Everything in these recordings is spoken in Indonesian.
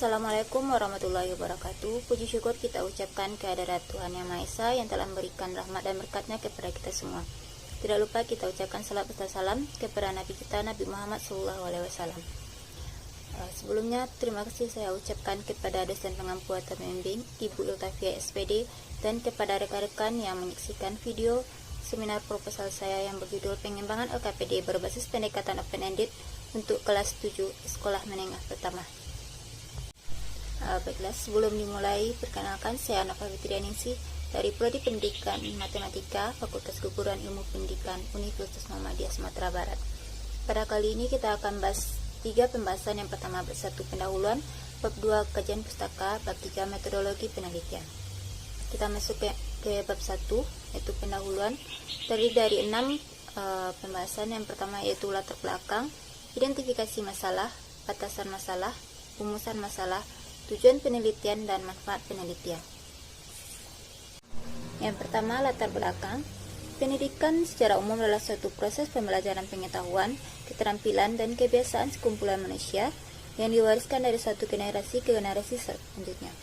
Assalamualaikum warahmatullahi wabarakatuh. Puji syukur kita ucapkan kehadirat Tuhan Yang Maha Esa yang telah memberikan rahmat dan berkatnya kepada kita semua. Tidak lupa kita ucapkan salat serta salam kepada Nabi kita, Nabi Muhammad SAW. Sebelumnya, terima kasih saya ucapkan kepada dosen pengampu atau pembimbing, Ibu Iltafia SPD, dan kepada rekan-rekan yang menyaksikan video seminar proposal saya yang berjudul Pengembangan LKPD berbasis pendekatan open-ended untuk kelas 7 sekolah menengah pertama. Baiklah, sebelum dimulai, perkenalkan saya Nova Fitrianingsih dari Prodi Pendidikan Matematika Fakultas Keguruan Ilmu Pendidikan Universitas Muhammadiyah Sumatera Barat. Pada kali ini kita akan bahas 3 pembahasan. Yang pertama, bab 1 pendahuluan, bab 2 kajian pustaka, bab 3 metodologi penelitian. Kita masuk ke bab 1 yaitu pendahuluan. Terdiri dari 6 pembahasan. Yang pertama yaitu latar belakang, identifikasi masalah, batasan masalah, rumusan masalah, tujuan penelitian, dan manfaat penelitian. Yang pertama, latar belakang. Pendidikan secara umum adalah suatu proses pembelajaran pengetahuan, keterampilan, dan kebiasaan sekumpulan manusia yang diwariskan dari suatu generasi ke generasi selanjutnya.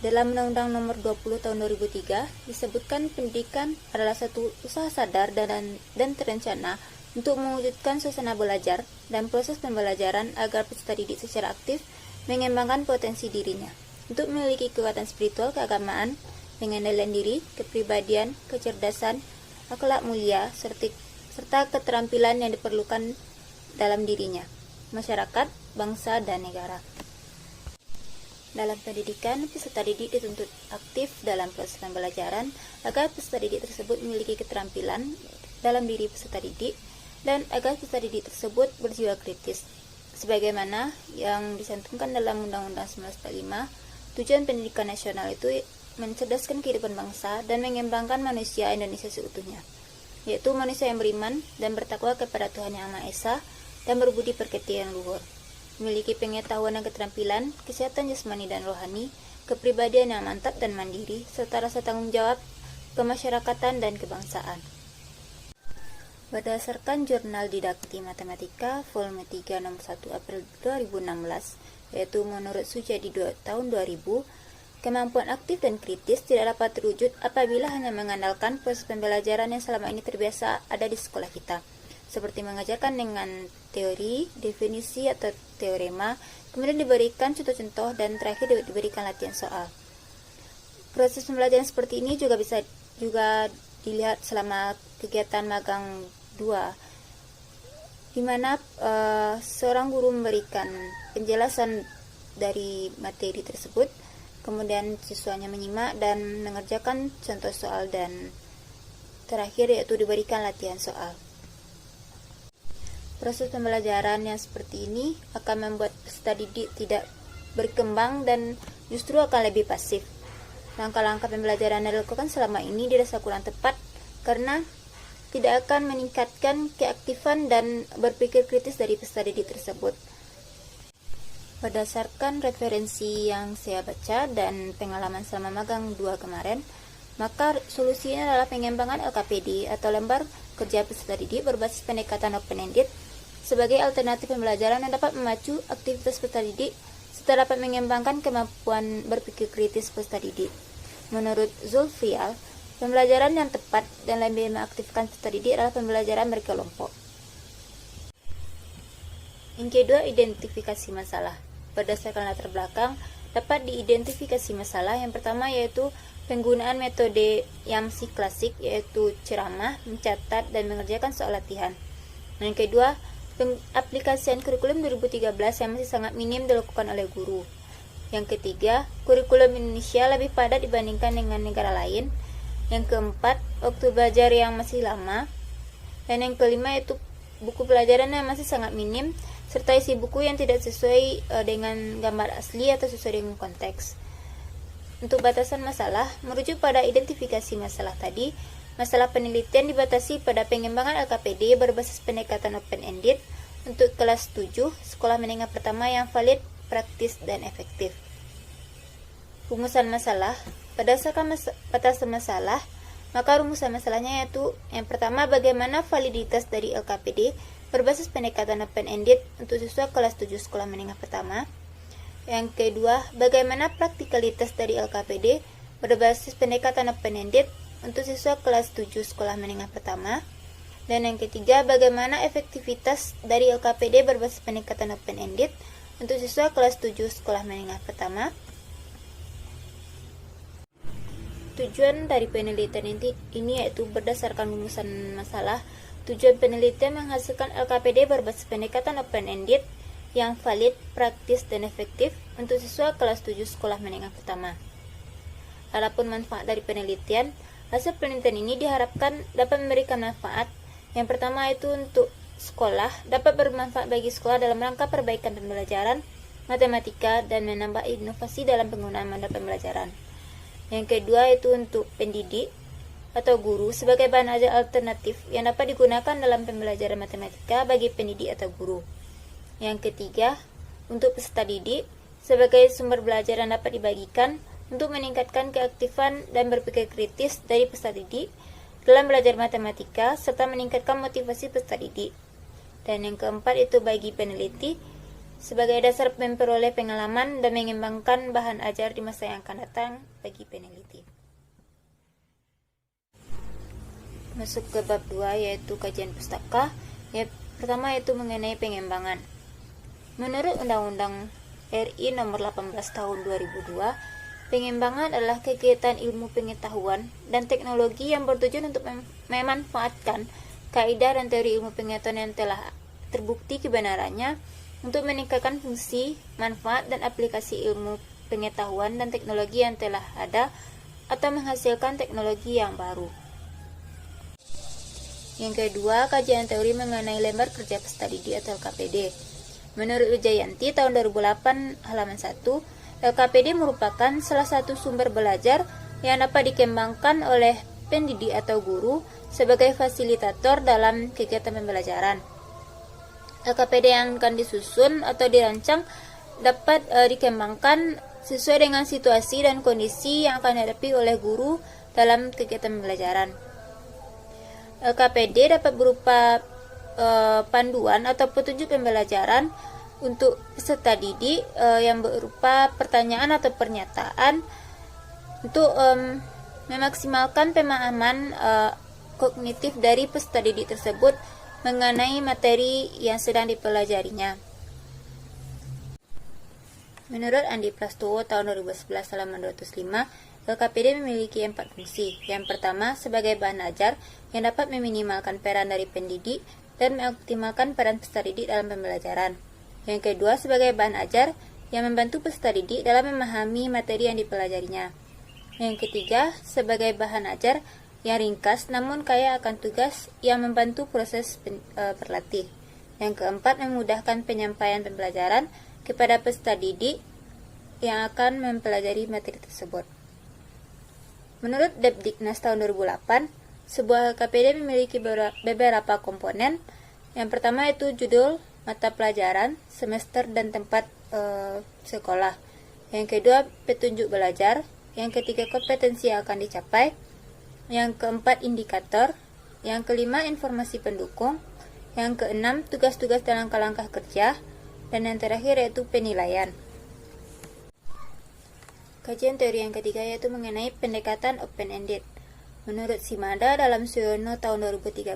Dalam Undang-Undang Nomor 20 Tahun 2003 disebutkan pendidikan adalah satu usaha sadar dan terencana untuk mewujudkan suasana belajar dan proses pembelajaran agar peserta didik secara aktif mengembangkan potensi dirinya untuk memiliki kekuatan spiritual, keagamaan, pengendalian diri, kepribadian, kecerdasan, akhlak mulia, serta keterampilan yang diperlukan dalam dirinya, masyarakat, bangsa, dan negara. Dalam pendidikan, peserta didik dituntut aktif dalam proses pembelajaran agar peserta didik tersebut memiliki keterampilan dalam diri peserta didik dan agar peserta didik tersebut berjiwa kritis. Sebagaimana yang dicantumkan dalam Undang-Undang 1945, tujuan pendidikan nasional itu mencerdaskan kehidupan bangsa dan mengembangkan manusia Indonesia seutuhnya, yaitu manusia yang beriman dan bertakwa kepada Tuhan Yang Maha Esa dan berbudi pekerti yang luhur, memiliki pengetahuan dan keterampilan, kesehatan jasmani dan rohani, kepribadian yang mantap dan mandiri, serta rasa tanggung jawab, kemasyarakatan, dan kebangsaan. Berdasarkan Jurnal Didakti Matematika volume 3 nomor 1 April 2016, yaitu menurut Sujadi tahun 2000, kemampuan aktif dan kritis tidak dapat terwujud apabila hanya mengandalkan proses pembelajaran yang selama ini terbiasa ada di sekolah kita, seperti mengajarkan dengan teori, definisi atau teorema, kemudian diberikan contoh-contoh, dan terakhir diberikan latihan soal. Proses pembelajaran seperti ini juga bisa dilihat selama kegiatan magang 2, di mana seorang guru memberikan penjelasan dari materi tersebut, kemudian siswanya menyimak dan mengerjakan contoh soal, dan terakhir yaitu diberikan latihan soal. Proses pembelajaran yang seperti ini akan membuat peserta didik tidak berkembang dan justru akan lebih pasif. Langkah-langkah pembelajaran yang dilakukan selama ini dirasa kurang tepat karena tidak akan meningkatkan keaktifan dan berpikir kritis dari peserta didik tersebut. Berdasarkan referensi yang saya baca dan pengalaman selama magang 2 kemarin, maka solusinya adalah pengembangan LKPD atau lembar kerja peserta didik berbasis pendekatan open-ended sebagai alternatif pembelajaran yang dapat memacu aktivitas peserta didik serta dapat mengembangkan kemampuan berpikir kritis peserta didik. Menurut Zulfial, pembelajaran yang tepat dan lebih mengaktifkan peserta didik adalah pembelajaran berkelompok. Yang kedua, identifikasi masalah. Berdasarkan latar belakang, dapat diidentifikasi masalah. Yang pertama yaitu penggunaan metode YAMSI klasik, yaitu ceramah, mencatat, dan mengerjakan soal latihan. Yang kedua, pengaplikasian kurikulum 2013 yang masih sangat minim dilakukan oleh guru. Yang ketiga, kurikulum Indonesia lebih padat dibandingkan dengan negara lain. Yang keempat, waktu belajar yang masih lama. Dan yang kelima yaitu buku pelajaran yang masih sangat minim, serta isi buku yang tidak sesuai dengan gambar asli atau sesuai dengan konteks. Untuk batasan masalah, merujuk pada identifikasi masalah tadi, masalah penelitian dibatasi pada pengembangan LKPD berbasis pendekatan open-ended untuk kelas 7, sekolah menengah pertama yang valid, praktis, dan efektif. Rumusan masalah. Berdasarkan batasan masalah, maka rumusan masalahnya yaitu yang pertama, bagaimana validitas dari LKPD berbasis pendekatan open-ended untuk siswa kelas 7 sekolah menengah pertama. Yang kedua, bagaimana praktikalitas dari LKPD berbasis pendekatan open-ended untuk siswa kelas 7 sekolah menengah pertama. Dan yang ketiga, bagaimana efektivitas dari LKPD berbasis pendekatan open-ended untuk siswa kelas 7 sekolah menengah pertama. Tujuan dari penelitian ini yaitu berdasarkan rumusan masalah. Tujuan penelitian menghasilkan LKPD berbasis pendekatan open-ended yang valid, praktis, dan efektif untuk siswa kelas 7 sekolah menengah pertama. Adapun manfaat dari penelitian, hasil penelitian ini diharapkan dapat memberikan manfaat. Yang pertama itu untuk sekolah, dapat bermanfaat bagi sekolah dalam rangka perbaikan pembelajaran matematika dan menambah inovasi dalam penggunaan modal pembelajaran. Yang kedua itu untuk pendidik atau guru sebagai bahan ajar alternatif yang dapat digunakan dalam pembelajaran matematika bagi pendidik atau guru. Yang ketiga, untuk peserta didik sebagai sumber belajar yang dapat dibagikan untuk meningkatkan keaktifan dan berpikir kritis dari peserta didik dalam belajar matematika serta meningkatkan motivasi peserta didik. Dan yang keempat itu bagi peneliti sebagai dasar memperoleh pengalaman dan mengembangkan bahan ajar di masa yang akan datang bagi peneliti. Masuk ke bab 2 yaitu kajian pustaka. Yang pertama itu mengenai pengembangan. Menurut Undang-Undang RI Nomor 18 Tahun 2002, pengembangan adalah kegiatan ilmu pengetahuan dan teknologi yang bertujuan untuk memanfaatkan kaidah dan teori ilmu pengetahuan yang telah terbukti kebenarannya untuk meningkatkan fungsi, manfaat, dan aplikasi ilmu pengetahuan dan teknologi yang telah ada atau menghasilkan teknologi yang baru. Yang kedua, kajian teori mengenai lembar kerja peserta didik atau LKPD. Menurut Wijayanti tahun 2008 halaman 1, LKPD merupakan salah satu sumber belajar yang dapat dikembangkan oleh pendidik atau guru sebagai fasilitator dalam kegiatan pembelajaran. LKPD yang akan disusun atau dirancang dapat dikembangkan sesuai dengan situasi dan kondisi yang akan dihadapi oleh guru dalam kegiatan pembelajaran. LKPD dapat berupa panduan atau petunjuk pembelajaran untuk peserta didik yang berupa pertanyaan atau pernyataan untuk memaksimalkan pemahaman kognitif dari peserta didik tersebut mengenai materi yang sedang dipelajarinya. Menurut Andi Prastowo tahun 2011 halaman 205, LKPD memiliki 4 fungsi. Yang pertama, sebagai bahan ajar yang dapat meminimalkan peran dari pendidik dan mengoptimalkan peran peserta didik dalam pembelajaran. Yang kedua, sebagai bahan ajar yang membantu peserta didik dalam memahami materi yang dipelajarinya. Yang ketiga, sebagai bahan ajar yang ringkas namun kaya akan tugas yang membantu proses berlatih. Yang keempat, memudahkan penyampaian pembelajaran kepada peserta didik yang akan mempelajari materi tersebut. Menurut Depdiknas tahun 2008, sebuah LKPD memiliki beberapa komponen. Yang pertama itu judul, mata pelajaran, semester, dan tempat sekolah. Yang kedua, petunjuk belajar. Yang ketiga, kompetensi yang akan dicapai. Yang keempat, indikator. Yang kelima, informasi pendukung. Yang keenam, tugas-tugas dan langkah-langkah kerja. Dan yang terakhir yaitu penilaian. Kajian teori yang ketiga yaitu mengenai pendekatan open-ended. Menurut Simada dalam Suyono tahun 2013,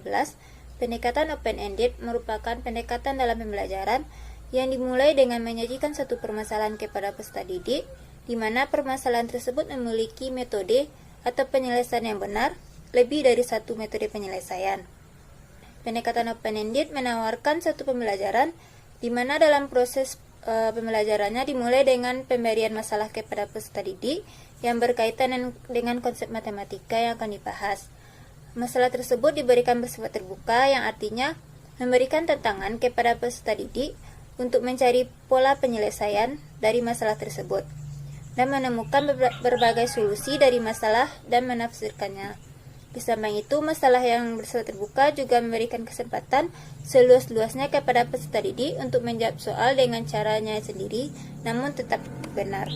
pendekatan open-ended merupakan pendekatan dalam pembelajaran yang dimulai dengan menyajikan satu permasalahan kepada peserta didik, di mana permasalahan tersebut memiliki metode atau penyelesaian yang benar, lebih dari satu metode penyelesaian. Pendekatan open-ended menawarkan satu pembelajaran, di mana dalam proses pembelajarannya dimulai dengan pemberian masalah kepada peserta didik yang berkaitan dengan konsep matematika yang akan dibahas. Masalah tersebut diberikan bersifat terbuka, yang artinya memberikan tantangan kepada peserta didik untuk mencari pola penyelesaian dari masalah tersebut dan menemukan berbagai solusi dari masalah dan menafsirkannya. Di samping itu, masalah yang bersifat terbuka juga memberikan kesempatan seluas-luasnya kepada peserta didik untuk menjawab soal dengan caranya sendiri, namun tetap benar.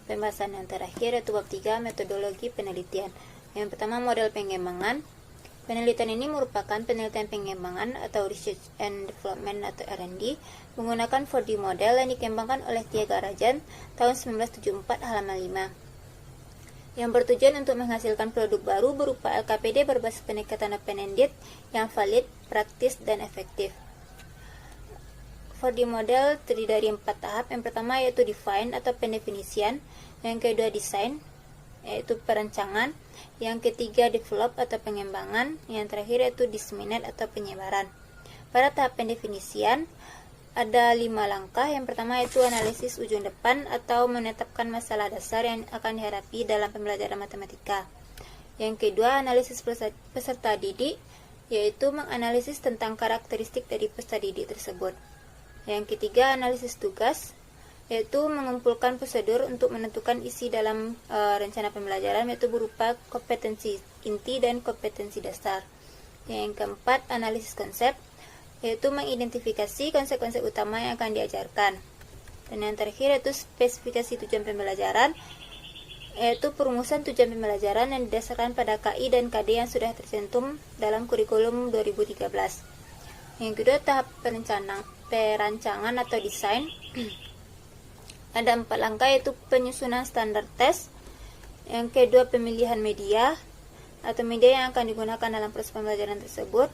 Pembahasan yang terakhir yaitu bab 3, metodologi penelitian. Yang pertama, model pengembangan. Penelitian ini merupakan penelitian pengembangan atau Research and Development atau R&D menggunakan 4D model yang dikembangkan oleh Tiaga Rajan tahun 1974 halaman 5, yang bertujuan untuk menghasilkan produk baru berupa LKPD berbasis pendekatan open-ended yang valid, praktis, dan efektif. 4D model terdiri dari 4 tahap. Yang pertama yaitu define atau pendefinisian, yang kedua design yaitu perancangan, yang ketiga develop atau pengembangan, yang terakhir yaitu disseminate atau penyebaran. Pada tahap pendefinisian ada 5 langkah. Yang pertama yaitu analisis ujung depan atau menetapkan masalah dasar yang akan dihadapi dalam pembelajaran matematika. Yang kedua analisis peserta didik, yaitu menganalisis tentang karakteristik dari peserta didik tersebut. Yang ketiga analisis tugas, yaitu mengumpulkan prosedur untuk menentukan isi dalam rencana pembelajaran, yaitu berupa kompetensi inti dan kompetensi dasar. Yang keempat analisis konsep, yaitu mengidentifikasi konsep-konsep utama yang akan diajarkan. Dan yang terakhir yaitu spesifikasi tujuan pembelajaran, yaitu perumusan tujuan pembelajaran yang didasarkan pada KI dan KD yang sudah tercantum dalam kurikulum 2013. Yang kedua tahap perancangan atau desain. Ada 4 langkah yaitu penyusunan standar tes, yang kedua pemilihan media atau media yang akan digunakan dalam proses pembelajaran tersebut,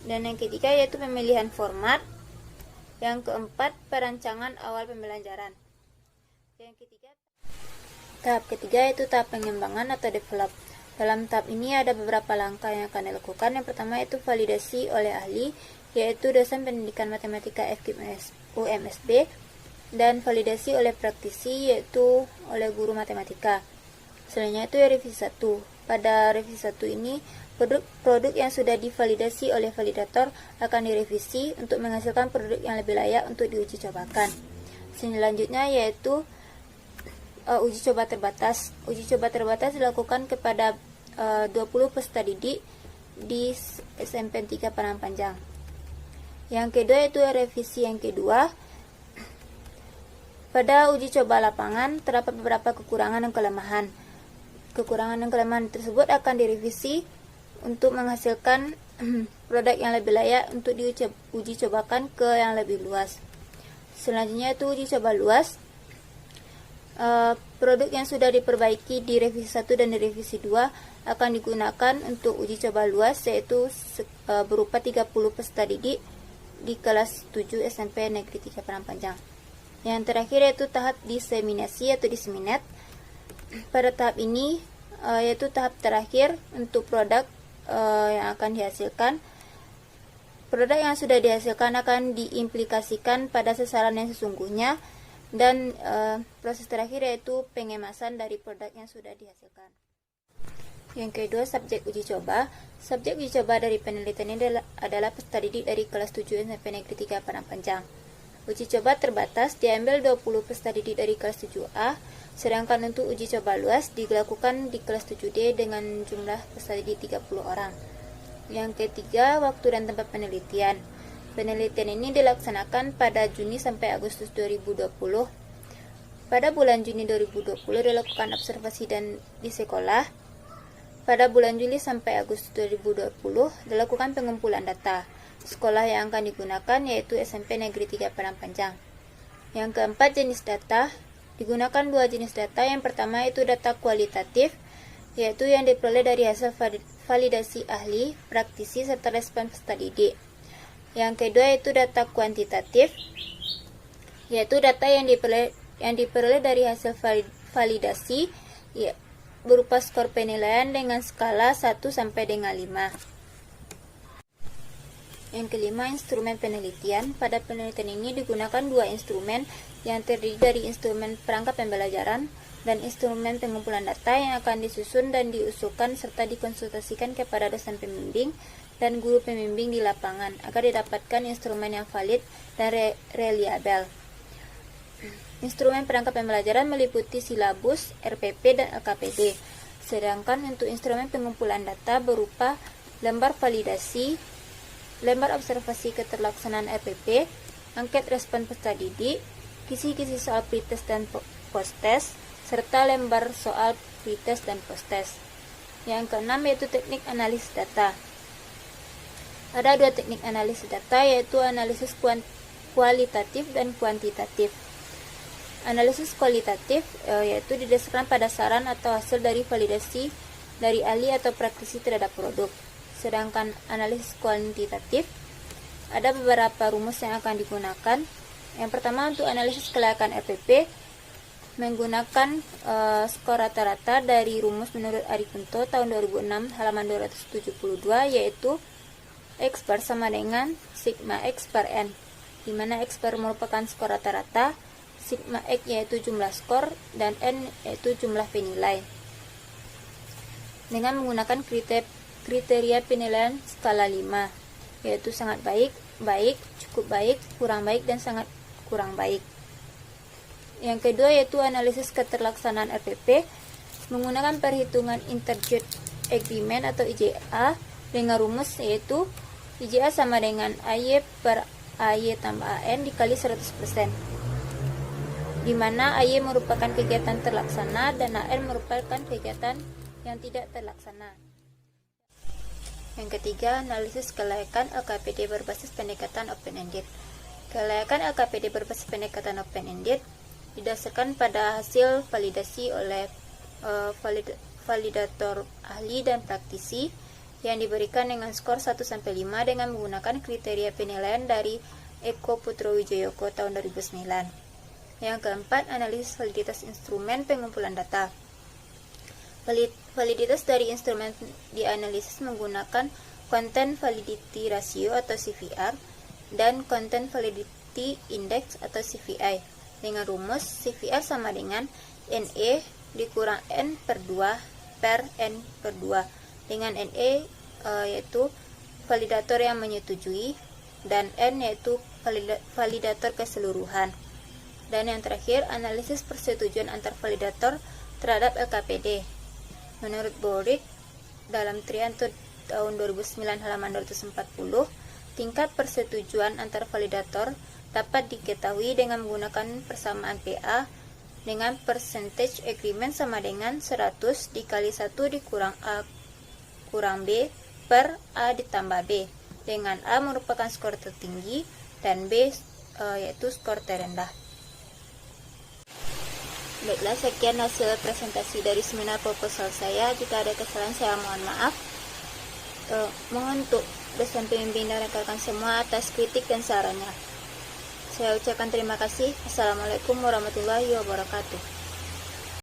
dan yang ketiga yaitu pemilihan format, yang keempat perancangan awal pembelajaran. Yang ketiga tahap ketiga yaitu tahap pengembangan atau develop. Dalam tahap ini ada beberapa langkah yang akan dilakukan. Yang pertama yaitu validasi oleh ahli, yaitu dosen pendidikan matematika FKIP UMSB, dan validasi oleh praktisi, yaitu oleh guru matematika. Selanjutnya itu revisi 1. Pada revisi 1 ini, produk yang sudah divalidasi oleh validator akan direvisi untuk menghasilkan produk yang lebih layak untuk diuji cobakan. Selanjutnya yaitu uji coba terbatas. Uji coba terbatas dilakukan kepada 20 peserta didik di SMP 3 Padang Panjang. Yang kedua yaitu revisi yang kedua. Pada uji coba lapangan terdapat beberapa kekurangan dan kelemahan. Kekurangan dan kelemahan tersebut akan direvisi untuk menghasilkan produk yang lebih layak untuk diuji cobakan ke yang lebih luas. Selanjutnya itu uji coba luas. Produk yang sudah diperbaiki di revisi 1 dan di revisi 2 akan digunakan untuk uji coba luas, yaitu berupa 30 peserta didik di kelas 7 SMP Negeri 3 Padang Panjang. Yang terakhir yaitu tahap diseminasi atau disseminate. Pada tahap ini yaitu tahap terakhir untuk produk yang akan dihasilkan. Produk yang sudah dihasilkan akan diimplikasikan pada sasaran yang sesungguhnya, dan proses terakhir yaitu pengemasan dari produk yang sudah dihasilkan. Yang kedua, subjek uji coba. Subjek uji coba dari penelitian ini adalah peserta didik dari kelas 7 SMP Negeri 3 Padang Panjang. Uji coba terbatas diambil 20 peserta didik dari kelas 7A, sedangkan untuk uji coba luas dilakukan di kelas 7D dengan jumlah peserta didik 30 orang. Yang ketiga, waktu dan tempat penelitian. Penelitian ini dilaksanakan pada Juni sampai Agustus 2020. Pada bulan Juni 2020 dilakukan observasi dan di sekolah. Pada bulan Juli sampai Agustus 2020 dilakukan pengumpulan data. Sekolah yang akan digunakan yaitu SMP Negeri 3 Padang Panjang. Yang keempat, jenis data. Digunakan 2 jenis data. Yang pertama itu data kualitatif, yaitu yang diperoleh dari hasil validasi ahli, praktisi, serta respon peserta didik. Yang kedua itu data kuantitatif, yaitu data yang diperoleh dari hasil validasi, berupa skor penilaian dengan skala 1 sampai dengan 5. Yang kelima, instrumen penelitian. Pada penelitian ini digunakan 2 instrumen yang terdiri dari instrumen perangkat pembelajaran dan instrumen pengumpulan data yang akan disusun dan diusulkan serta dikonsultasikan kepada dosen pembimbing dan guru pembimbing di lapangan agar didapatkan instrumen yang valid dan reliabel. Instrumen perangkat pembelajaran meliputi silabus, RPP, dan LKPD. Sedangkan untuk instrumen pengumpulan data berupa lembar validasi, lembar observasi keterlaksanaan RPP, angket respon peserta didik, kisi-kisi soal pretest dan post-test, serta lembar soal pretest dan post-test. Yang keenam yaitu teknik analisis data. Ada dua teknik analisis data, yaitu analisis kualitatif dan kuantitatif. Analisis kualitatif yaitu didasarkan pada saran atau hasil dari validasi dari ahli atau praktisi terhadap produk. Sedangkan analisis kuantitatif, ada beberapa rumus yang akan digunakan. Yang pertama, untuk analisis kelayakan RPP menggunakan skor rata-rata dari rumus menurut Arikunto tahun 2006 halaman 272, yaitu X bar sama dengan sigma X per N, di mana X bar merupakan skor rata-rata, sigma X yaitu jumlah skor, dan N yaitu jumlah penilai. Dengan menggunakan kriteria penilaian skala 5, yaitu sangat baik, baik, cukup baik, kurang baik, dan sangat kurang baik. Yang kedua yaitu analisis keterlaksanaan RPP menggunakan perhitungan Interject Agreement atau IJA dengan rumus yaitu IJA sama dengan AY per AY tambah AN dikali 100%, di mana AY merupakan kegiatan terlaksana dan AN merupakan kegiatan yang tidak terlaksana. Yang ketiga, analisis kelayakan LKPD berbasis pendekatan open-ended. Kelayakan LKPD berbasis pendekatan open-ended didasarkan pada hasil validasi oleh validator ahli dan praktisi yang diberikan dengan skor 1-5 dengan menggunakan kriteria penilaian dari Eko Putro-Wijayoko tahun 2009. Yang keempat, analisis validitas instrumen pengumpulan data. Validitas dari instrumen dianalisis menggunakan Content Validity Ratio atau CVR dan Content Validity Index atau CVI dengan rumus CVR sama dengan NE dikurang N per 2 per N per 2, dengan NE yaitu validator yang menyetujui dan N yaitu validator keseluruhan. Dan yang terakhir, analisis persetujuan antar validator terhadap LKPD. Menurut Boric, dalam Trianto tahun 2009 halaman 240, tingkat persetujuan antar validator dapat diketahui dengan menggunakan persamaan PA dengan percentage agreement sama dengan 100 dikali 1 dikurang A kurang B per A ditambah B, dengan A merupakan skor tertinggi dan B yaitu skor terendah. Baiklah, sekian hasil presentasi dari seminar proposal saya. Jika ada kesalahan saya mohon maaf. Mohon untuk dosen pembimbing dan rekan-rekan semua atas kritik dan sarannya. Saya ucapkan terima kasih. Assalamualaikum warahmatullahi wabarakatuh.